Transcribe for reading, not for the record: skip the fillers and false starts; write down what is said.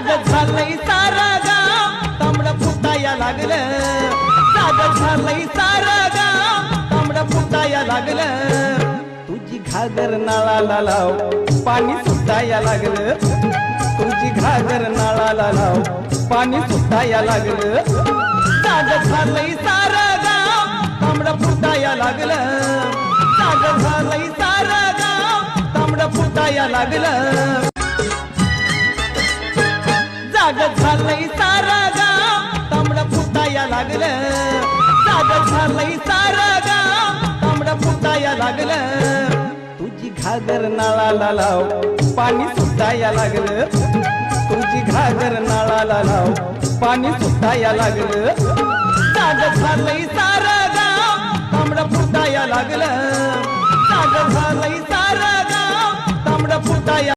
जाग झालंय सारं गाव तांबडं फुटाया लागलं जाग झालंय सारं गाव तांबडं फुटाया लागलं तुझी घागर नाळाला लाव पाणी सुटाया लागलं तुझी घागर नाळाला लाव पाणी सुटाया लागलं जाग झालंय सारं गाव तांबडं फुटाया लागलं जाग झालंय सारं गाव तांबडं फुटाया लागलं जाग झालंय सारं गाव तांबडं फुटाया लागलं जाग झालंय सारं गाव तांबडं फुटाया लागलं तुझी घागर नाळाला लाव पाणी सुटाया लागलं तुझी घागर नाळाला लाव पाणी सुटाया लागलं जाग झालंय सारं गाव तांबडं फुटाया लागलं जाग झालंय सारं गाव तांबडं फुटाया